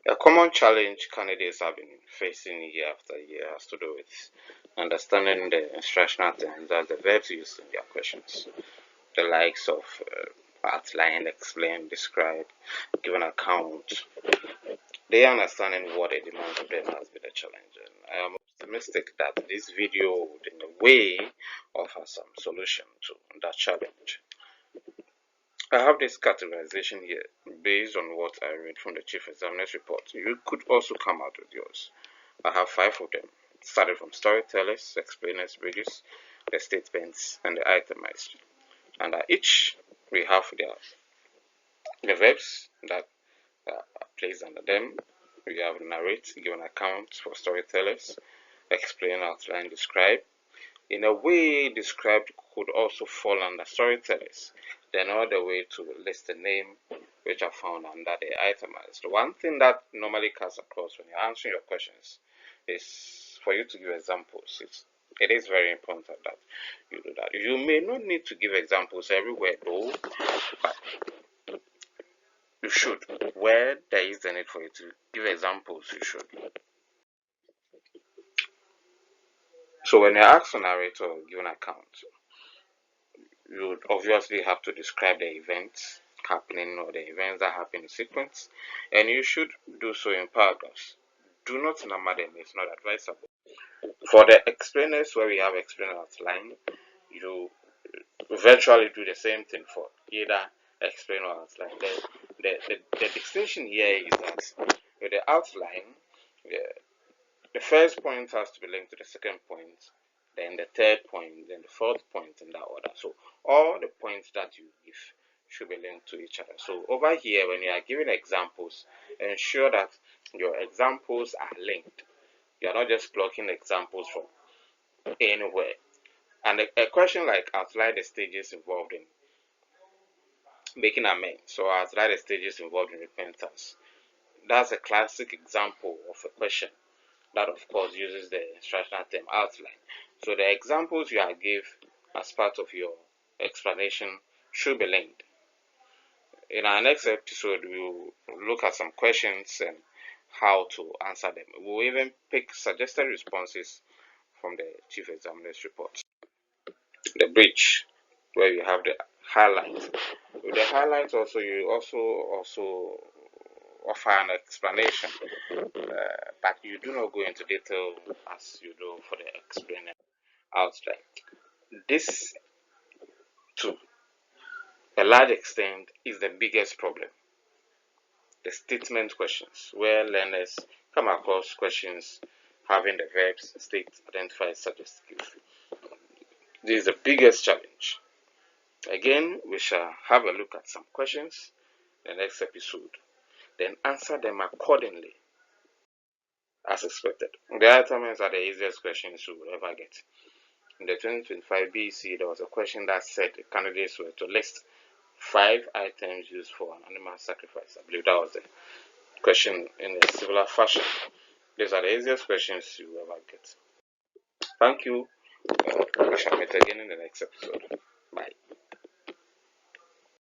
A common challenge candidates have been facing year after year has to do with understanding the instructional terms, that's the verbs used in their questions, the likes of outline, explain, describe, give an account. Their understanding what they demand of them has been a challenge, and I am optimistic that this video would in a way offer some solution to that challenge. I have this categorization here based on what I read from the Chief Examiner's report. You could also come out with yours. I have 5 of them, starting from storytellers, explainers, bridges, the statements, and the itemized. Under each, we have the verbs that are placed under them. We have narrate, give an account for storytellers, explain, outline, describe. In a way, described could also fall under storytellers. Then another way to list the name which are found under the itemized. One thing that normally cuts across when you're answering your questions is for you to give examples. It is very important that you do that. You may not need to give examples everywhere though, but you should. Where there is the need for you to give examples, you should. So when you're asked to narrate or give an account, you would obviously have to describe the events happening or the events that happen in sequence, and you should do so in paragraphs. Do not number them, it's not advisable. For the explainers, where we have explainer outline, you virtually do the same thing for either explainer or outline. The distinction here is that with the outline, the first point has to be linked to the second point, then the third point, then the fourth point in that order. So all the points that you give should be linked to each other. So over here, when you are giving examples, ensure that your examples are linked. You are not just blocking examples from anywhere. And a question like outline the stages involved in making amends, so outline the stages involved in repentance. That's a classic example of a question that of course uses the instructional term outline. So the examples you are give as part of your explanation should be linked. In our next episode, we will look at some questions and how to answer them. We will even pick suggested responses from the Chief Examiner's report. The bridge, where you have the highlights. With the highlights also, you also offer an explanation, but you do not go into detail as you do for the explainer outline. This, to a large extent, is the biggest problem. The statement questions, where learners come across questions having the verbs state, identify, suggest, give. This is the biggest challenge. Again, we shall have a look at some questions in the next episode, then answer them accordingly as expected. The items are the easiest questions you will ever get. In the 2025 BEC, there was a question that said the candidates were to list 5 items used for an animal sacrifice. I believe that was the question in a similar fashion. These are the easiest questions you will ever get. Thank you. We shall meet again in the next episode. Bye.